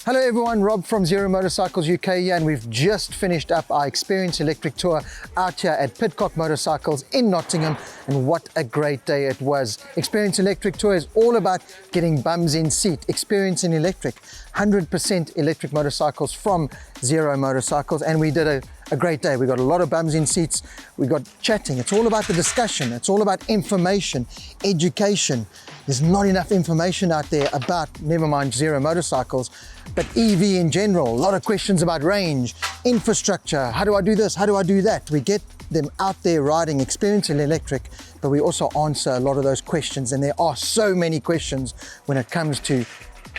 Hello everyone, Rob from Zero Motorcycles UK here, and we've just finished up our Experience Electric tour out here at Pidcock Motorcycles in Nottingham, and what a great day it was. Experience Electric tour is all about getting bums in seat. Experience in Electric, 100% electric motorcycles from Zero Motorcycles, and we did a great day. We got a lot of bums in seats, we got chatting. It's all about the discussion, it's all about information, education. There's not enough information out there about, never mind Zero Motorcycles, but EV in general. A lot of questions about range, infrastructure, how do I do this, how do I do that? We get them out there riding Experience in Electric, but we also answer a lot of those questions, and there are so many questions when it comes to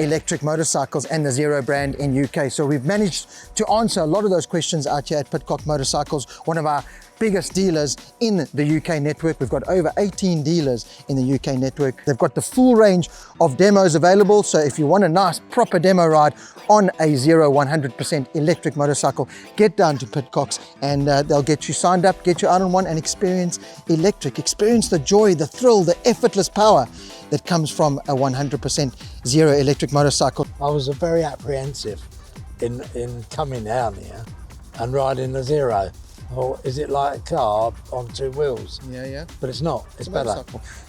electric motorcycles and the Zero brand in UK. So we've managed to answer a lot of those questions out here at Pidcock Motorcycles, one of our biggest dealers in the UK network. We've got over 18 dealers in the UK network. They've got the full range of demos available. So if you want a nice proper demo ride on a Zero 100% electric motorcycle, get down to Pidcock's and they'll get you signed up, get you out on one and experience electric. Experience the joy, the thrill, the effortless power that comes from a 100% Zero electric motorcycle. I was very apprehensive in coming down here and riding the Zero. Or is it like a car on two wheels? Yeah. But it's not. It's better.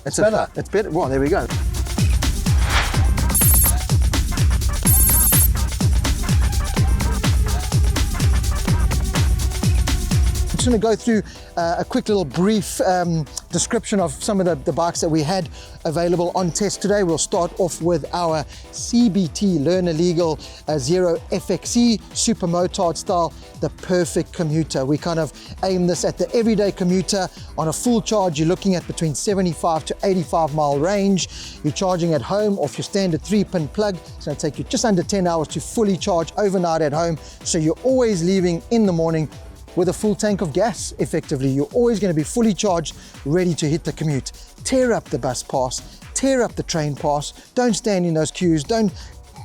It's better. It's better. Well, there we go. I'm just going to go through a quick little brief description of some of the bikes that we had available on test today. We'll start off with our CBT Learner Legal Zero FXE Super Motard style, the perfect commuter. We kind of aim this at the everyday commuter. On a full charge, you're looking at between 75 to 85 mile range. You're charging at home off your standard 3-pin plug. It's going to take you just under 10 hours to fully charge overnight at home. So you're always leaving in the morning with a full tank of gas. Effectively, you're always going to be fully charged, ready to hit the commute. Tear up the bus pass, tear up the train pass. Don't stand in those queues. Don't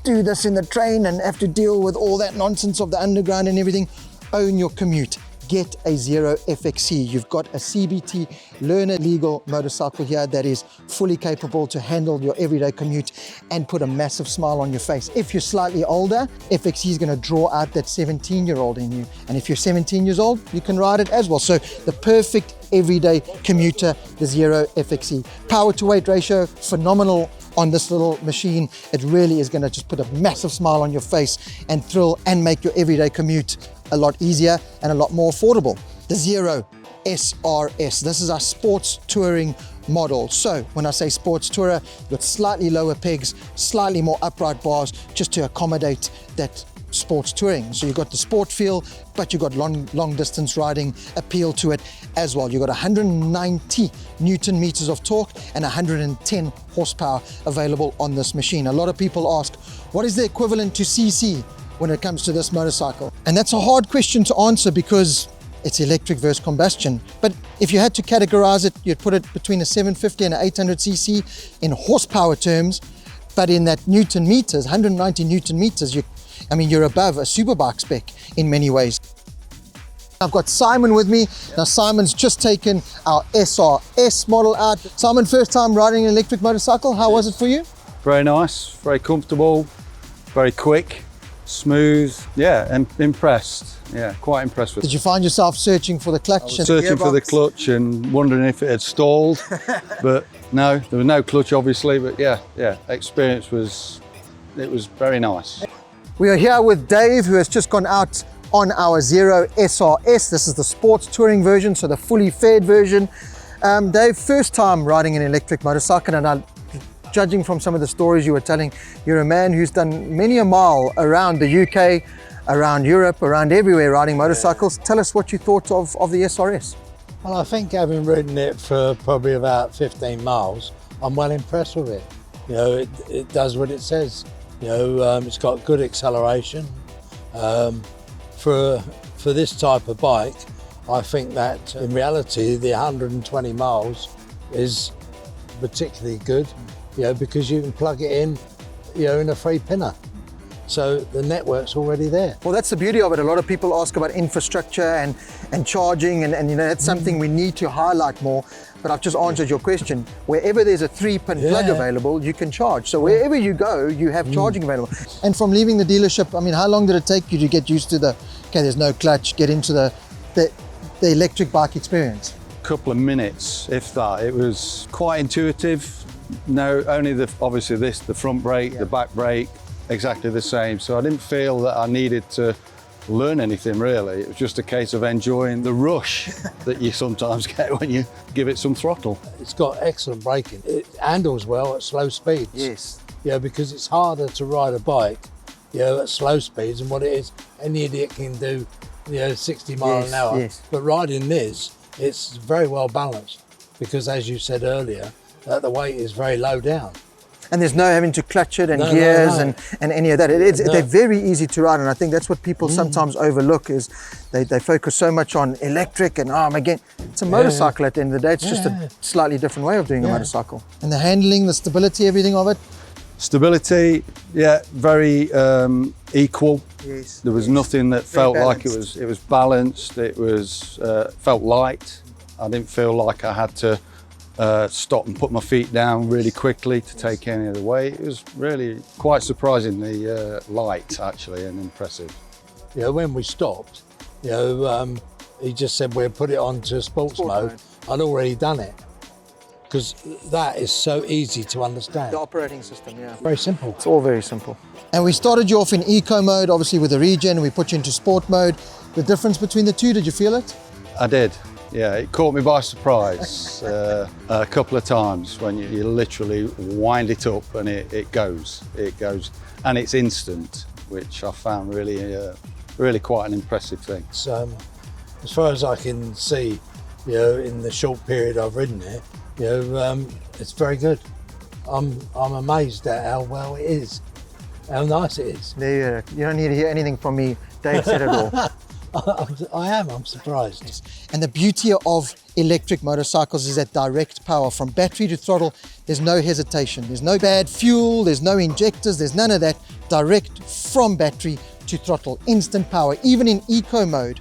do this in the train and have to deal with all that nonsense of the underground and everything. Own your commute. Get a Zero FXE. You've got a CBT Learner Legal motorcycle here that is fully capable to handle your everyday commute and put a massive smile on your face. If you're slightly older, FXE is going to draw out that 17-year-old in you. And if you're 17 years old, you can ride it as well. So the perfect everyday commuter, the Zero FXE. Power to weight ratio, phenomenal on this little machine. It really is going to just put a massive smile on your face and thrill and make your everyday commute a lot easier and a lot more affordable. The Zero SRS. This is our sports touring model. So when I say sports tourer, with slightly lower pegs, slightly more upright bars, just to accommodate that sports touring. So you've got the sport feel, but you've got long distance riding appeal to it as well. You've got 190 Newton meters of torque and 110 horsepower available on this machine. A lot of people ask, what is the equivalent to CC when it comes to this motorcycle? And that's a hard question to answer because it's electric versus combustion. But if you had to categorize it, you'd put it between a 750 and an 800 cc in horsepower terms, but in that Newton meters, 190 Newton meters, you're above a superbike spec in many ways. I've got Simon with me. Now Simon's just taken our SRS model out. Simon, first time riding an electric motorcycle. How was it for you? Very nice, very comfortable, very quick, smooth. Yeah, and impressed. Yeah, quite impressed with it. Did you find yourself searching for the clutch? I was searching for the clutch and wondering if it had stalled, but no, there was no clutch obviously, but yeah, experience was very nice. We are here with Dave, who has just gone out on our Zero SRS. This is the sports touring version, so the fully fed version. Dave, first time riding an electric motorcycle, and judging from some of the stories you were telling, you're a man who's done many a mile around the UK, around Europe, around everywhere riding motorcycles. Tell us what you thought of the SRS. Well, I think having ridden it for probably about 15 miles, I'm well impressed with it. You know, it does what it says. You know, it's got good acceleration. For this type of bike, I think that in reality, the 120 miles is particularly good, you know, because you can plug it in, you know, in a 3-pinner. So the network's already there. Well, that's the beauty of it. A lot of people ask about infrastructure and charging, and you know, that's something we need to highlight more. But I've just answered your question. Wherever there's a 3-pin plug available, you can charge. So wherever you go, you have charging available. And from leaving the dealership, I mean, how long did it take you to get used to okay, there's no clutch, get into the electric bike experience? Couple of minutes, if that. It was quite intuitive. No, only obviously the front brake, the back brake, exactly the same. So I didn't feel that I needed to learn anything really. It was just a case of enjoying the rush that you sometimes get when you give it some throttle. It's got excellent braking. It handles well at slow speeds. Yes. Yeah, because it's harder to ride a bike, you know, at slow speeds than what it is. Any idiot can do, you know, 60 miles an hour. Yes. But riding this, it's very well balanced because, as you said earlier, the weight is very low down. And there's no having to clutch it and gears and any of that. They're very easy to ride, and I think that's what people sometimes overlook is they focus so much on electric and again, it's a motorcycle at the end of the day. It's just a slightly different way of doing a motorcycle. And the handling, the stability, everything of it? Stability, yeah, very equal. Yes. There was nothing that felt like it balanced. was balanced. It was felt light. I didn't feel like I had to stop and put my feet down really quickly to take any of the weight. It was really quite surprisingly light actually and impressive. You know, when we stopped, you know, he just said we'll put it on to sports mode. I'd already done it because that is so easy to understand. The operating system, yeah. Very simple. It's all very simple. And we started you off in eco mode, obviously with the regen, we put you into sport mode. The difference between the two, did you feel it? I did. Yeah, it caught me by surprise a couple of times when you literally wind it up and it goes, and it's instant, which I found really quite an impressive thing. So, as far as I can see, you know, in the short period I've ridden it, you know, it's very good. I'm amazed at how well it is, how nice it is. There you don't need to hear anything from me. Dave said it all. I'm surprised. And the beauty of electric motorcycles is that direct power from battery to throttle. There's no hesitation. There's no bad fuel. There's no injectors. There's none of that. Direct from battery to throttle. Instant power. Even in eco mode,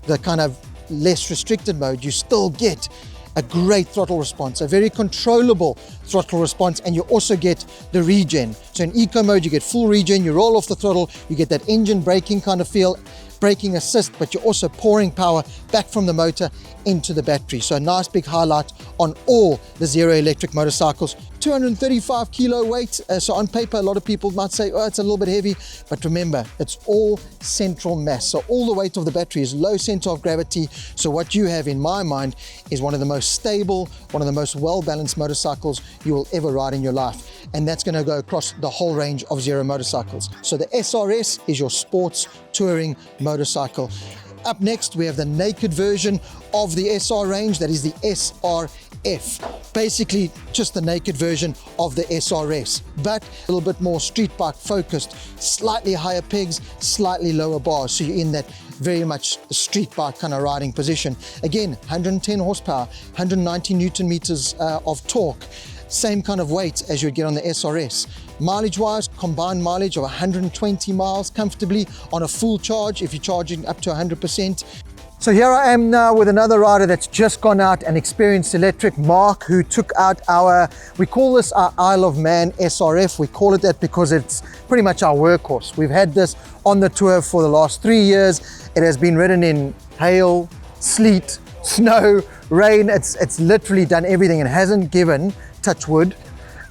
the kind of less restricted mode, you still get a great throttle response, a very controllable throttle response, and you also get the regen. So in eco mode, you get full regen, you roll off the throttle, you get that engine braking kind of feel, braking assist, but you're also pouring power back from the motor into the battery. So a nice big highlight on all the Zero electric motorcycles. 235 kilo weight. So on paper, a lot of people might say, oh, it's a little bit heavy, but remember, it's all central mass. So all the weight of the battery is low center of gravity. So what you have in my mind is one of the most stable, one of the most well-balanced motorcycles you will ever ride in your life. And that's gonna go across the whole range of Zero motorcycles. So the SRS is your sports touring motorcycle. Up next, we have the naked version of the SR range, that is the SRF. Basically, just the naked version of the SRS, but a little bit more street bike focused, slightly higher pegs, slightly lower bars, so you're in that very much street bike kind of riding position. Again, 110 horsepower, 190 Newton meters of torque, same kind of weight as you'd get on the SRS. Mileage-wise, combined mileage of 120 miles comfortably on a full charge if you're charging up to 100%. So here I am now with another rider that's just gone out and experienced electric, Mark, who took out we call this our Isle of Man SRF. We call it that because it's pretty much our workhorse. We've had this on the tour for the last 3 years. It has been ridden in hail, sleet, snow, rain. It's literally done everything and hasn't given, touch wood,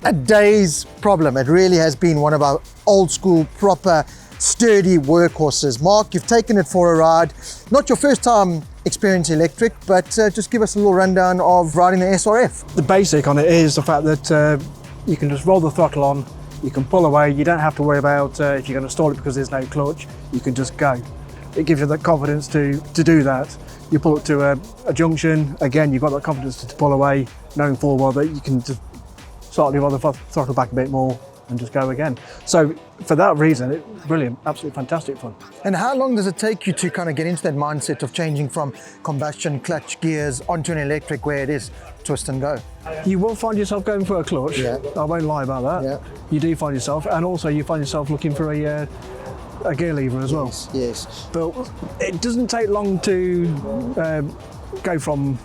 a day's problem. It really has been one of our old school, proper, sturdy workhorses. Mark, you've taken it for a ride. Not your first time experiencing electric, but just give us a little rundown of riding the SRF. The basic on it is the fact that you can just roll the throttle on, you can pull away, you don't have to worry about if you're going to stall it because there's no clutch, you can just go. It gives you that confidence to do that. You pull it to a junction, again you've got that confidence to pull away, knowing full well that you can just slightly roll the throttle back a bit more and just go again. So for that reason, it's brilliant, absolutely fantastic fun. And how long does it take you to kind of get into that mindset of changing from combustion clutch gears onto an electric where it is twist and go? You will find yourself going for a clutch. Yeah. I won't lie about that. Yeah. You do find yourself, and also you find yourself looking for a gear lever as well. Yes. But it doesn't take long to go from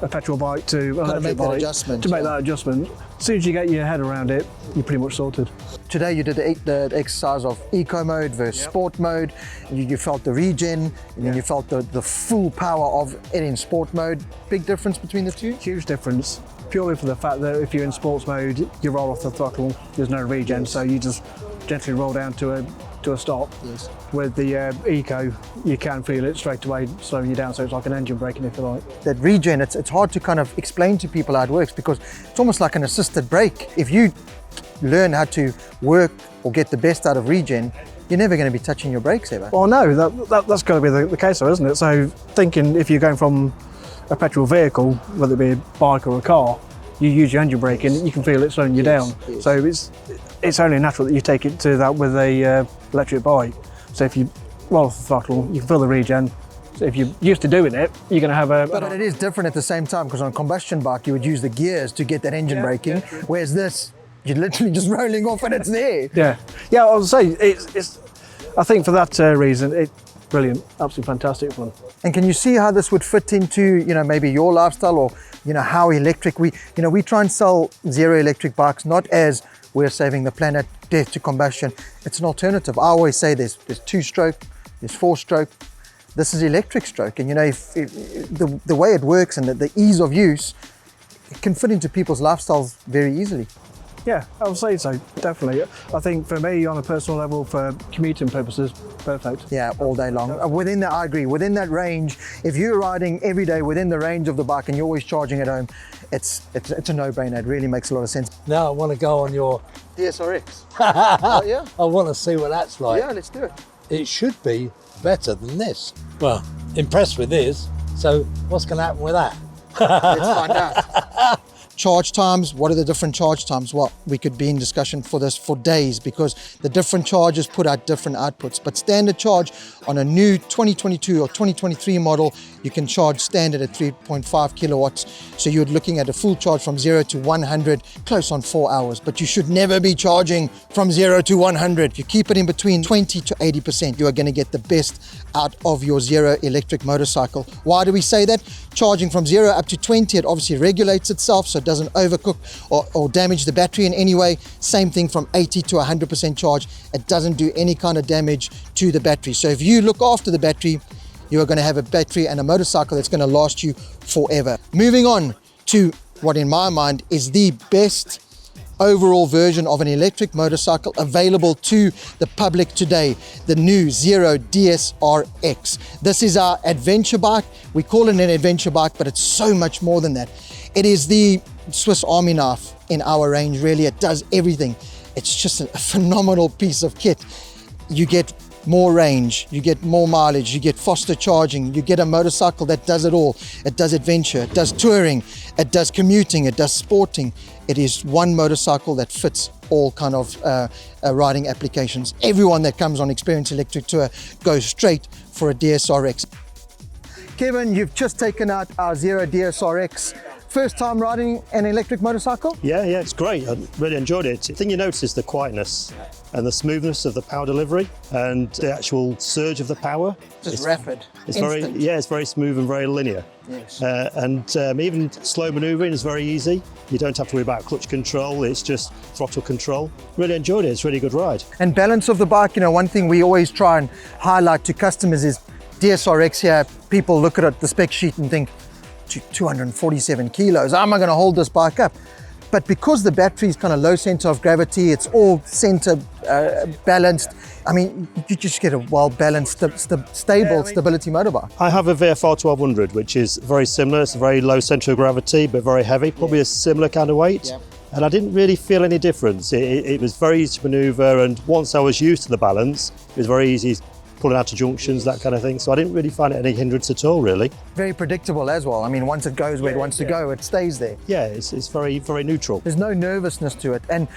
a petrol bike to an electric bike to make that adjustment. As soon as you get your head around it, you're pretty much sorted. Today you did the exercise of eco mode versus sport mode. You felt the regen, and then you felt the full power of it in sport mode. Big difference between the two? Huge difference, purely for the fact that if you're in sports mode, you roll off the throttle, there's no regen, so you just gently roll down to a stop. Yes. With the eco, you can feel it straight away slowing you down, so it's like an engine braking, if you like. That regen, it's hard to kind of explain to people how it works, because it's almost like an assisted brake. If you learn how to work or get the best out of regen, you're never going to be touching your brakes ever. Well, no, that's got to be the case though, isn't it? So thinking if you're going from a petrol vehicle, whether it be a bike or a car, you use your engine braking, you can feel it slowing you down. Yes. So it's only natural that you take it to that with a electric bike. So if you roll off the throttle, you can feel the regen. So if you're used to doing it, you're going to have a... But it is different at the same time, because on a combustion bike, you would use the gears to get that engine braking, whereas this, you're literally just rolling off and it's there. Yeah, I would say it's I think for that reason, it's brilliant, absolutely fantastic fun. And can you see how this would fit into, maybe your lifestyle, or, how electric we try and sell zero electric bikes, not as we're saving the planet, death to combustion. It's an alternative. I always say there's 2-stroke, there's 4-stroke. This is electric stroke. And if the way it works and the ease of use, it can fit into people's lifestyles very easily. Yeah, I would say so, definitely. I think for me, on a personal level, for commuting purposes, perfect. Yeah, all day long. Within that, I agree. Within that range, if you're riding every day within the range of the bike and you're always charging at home, it's a no-brainer. It really makes a lot of sense. Now I want to go on your DSRX. Oh, yeah? I want to see what that's like. Yeah, let's do it. It should be better than this. Well, impressed with this. So what's going to happen with that? Let's find out. Charge times, what are the different charge times? Well, we could be in discussion for this for days, because the different chargers put out different outputs. But standard charge on a new 2022 or 2023 model, you can charge standard at 3.5 kilowatts. So you're looking at a full charge from 0 to 100, close on 4 hours. But you should never be charging from 0 to 100. You keep it in between 20 to 80%. You are going to get the best out of your zero electric motorcycle. Why do we say that? Charging from 0 up to 20, it obviously regulates itself, so it doesn't overcook or damage the battery in any way. Same thing from 80 to 100% charge. It doesn't do any kind of damage to the battery. So if you look after the battery, you are going to have a battery and a motorcycle that's going to last you forever. Moving on to what in my mind is the best overall version of an electric motorcycle available to the public today, the new Zero DSRX. This is our adventure bike. We call it an adventure bike, but it's so much more than that. It is the Swiss Army knife in our range, really. It does everything. It's just a phenomenal piece of kit. You get more range, you get more mileage, you get faster charging, you get a motorcycle that does it all. It does adventure, it does touring, it does commuting, it does sporting. It is one motorcycle that fits all kind of riding applications. Everyone that comes on Experience Electric Tour goes straight for a DSRX. Kevin, you've just taken out our Zero DSRX. First time riding an electric motorcycle? Yeah, it's great. I really enjoyed it. The thing you notice is the quietness and the smoothness of the power delivery and the actual surge of the power. Just rapid. It's instant. it's very smooth and very linear. Yes. And even slow manoeuvring is very easy. You don't have to worry about clutch control. It's just throttle control. Really enjoyed it. It's a really good ride. And balance of the bike, one thing we always try and highlight to customers is DSRX here. People look at the spec sheet and think, 247 kilos, how am I going to hold this bike up? But because the battery is kind of low center of gravity, it's all center balanced. I mean, you just get a well-balanced, stable stability motorbike. I have a VFR 1200, which is very similar. It's a very low center of gravity, but very heavy, probably a similar kind of weight. Yeah. And I didn't really feel any difference. It was very easy to maneuver, and once I was used to the balance, it was very easy pulling out of junctions, that kind of thing. So I didn't really find it any hindrance at all, really. Very predictable as well. I mean, once it goes where it wants to go, it stays there. Yeah, it's very, very neutral. There's no nervousness to it, and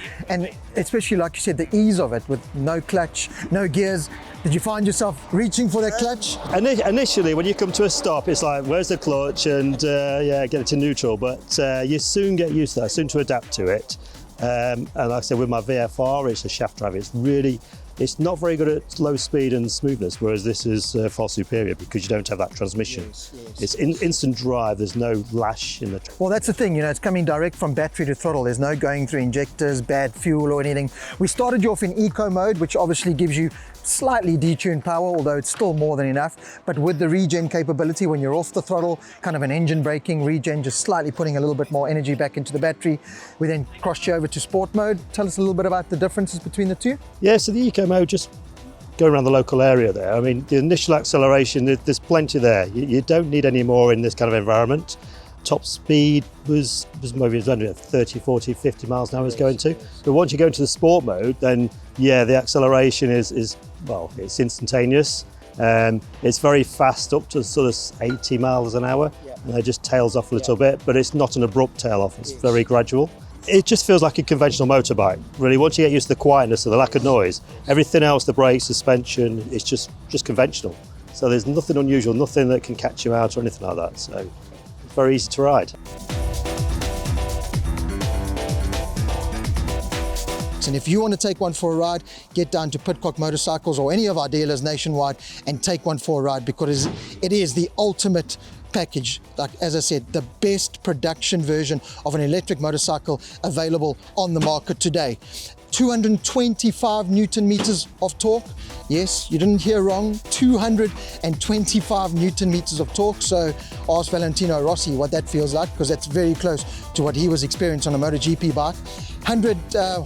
especially like you said, the ease of it with no clutch, no gears. Did you find yourself reaching for that clutch? Initially, when you come to a stop, it's like, where's the clutch? And get it to neutral. But you soon get used to that, soon to adapt to it. And like I said, with my VFR, it's a shaft drive. It's not very good at low speed and smoothness, whereas this is far superior because you don't have that transmission. Yes. It's instant drive, there's no lash in the... Well, that's the thing, it's coming direct from battery to throttle. There's no going through injectors, bad fuel or anything. We started you off in eco mode, which obviously gives you slightly detuned power, although it's still more than enough. But with the regen capability, when you're off the throttle, kind of an engine braking regen, just slightly putting a little bit more energy back into the battery. We then crossed you over to sport mode. Tell us a little bit about the differences between the two. Yeah, so the eco mode, just going around the local area there. I mean, the initial acceleration, there's plenty there. You don't need any more in this kind of environment. Top speed was maybe 30, 40, 50 miles an hour is going to. But once you go into the sport mode, then yeah, the acceleration is well, it's instantaneous. It's very fast, up to sort of 80 miles an hour, and it just tails off a little bit, but it's not an abrupt tail off, it's very gradual. It just feels like a conventional motorbike, really. Once you get used to the quietness of the lack of noise, everything else, the brakes, suspension, it's just conventional. So there's nothing unusual, nothing that can catch you out or anything like that. So it's very easy to ride. And if you want to take one for a ride, get down to Pidcock Motorcycles or any of our dealers nationwide and take one for a ride, because it is the ultimate package. Like, as I said, the best production version of an electric motorcycle available on the market today. 225 Newton meters of torque. Yes, you didn't hear wrong, 225 Newton meters of torque. So ask Valentino Rossi what that feels like, because that's very close to what he was experiencing on a MotoGP bike. 100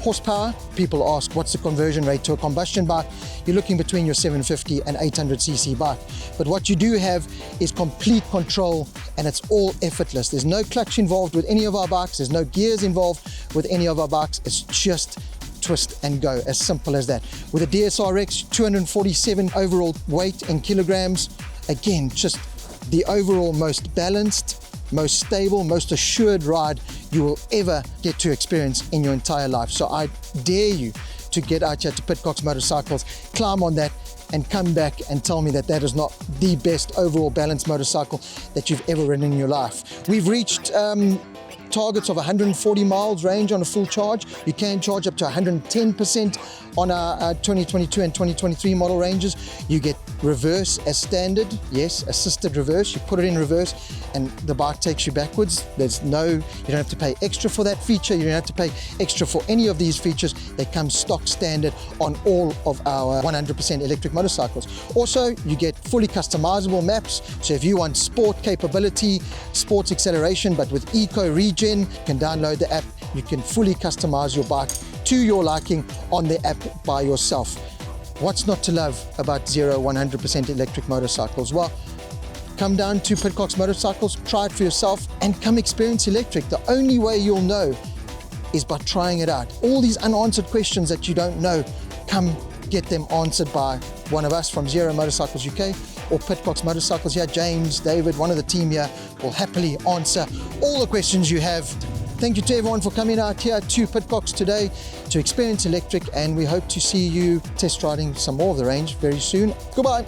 horsepower. People ask, what's the conversion rate to a combustion bike? You're looking between your 750 and 800cc bike. But what you do have is complete control, and it's all effortless. There's no clutch involved with any of our bikes. There's no gears involved with any of our bikes. It's just twist and go, as simple as that. With a DSR X, 247 overall weight in kilograms. Again, just the overall most balanced, most stable, most assured ride you will ever get to experience in your entire life. So I dare you to get out here to Pidcock's Motorcycles, climb on that, and come back and tell me that that is not the best overall balanced motorcycle that you've ever ridden in your life. We've reached targets of 140 miles range on a full charge. You can charge up to 110% on our 2022 and 2023 model ranges. You get reverse as standard, yes, assisted reverse. You put it in reverse and the bike takes you backwards. You don't have to pay extra for that feature. You don't have to pay extra for any of these features. They come stock standard on all of our 100% electric motorcycles. Also, you get fully customizable maps. So if you want sport capability, sports acceleration, but with eco regen, you can download the app. You can fully customize your bike to your liking on the app by yourself. What's not to love about 100% electric motorcycles? Well, come down to Pidcock's Motorcycles, try it for yourself, and come experience electric. The only way you'll know is by trying it out. All these unanswered questions that you don't know, come get them answered by one of us from Zero Motorcycles UK or Pidcock's Motorcycles here. James, David, one of the team here will happily answer all the questions you have. Thank you to everyone for coming out here to Pidcock's today to experience electric, and we hope to see you test riding some more of the range very soon. Goodbye.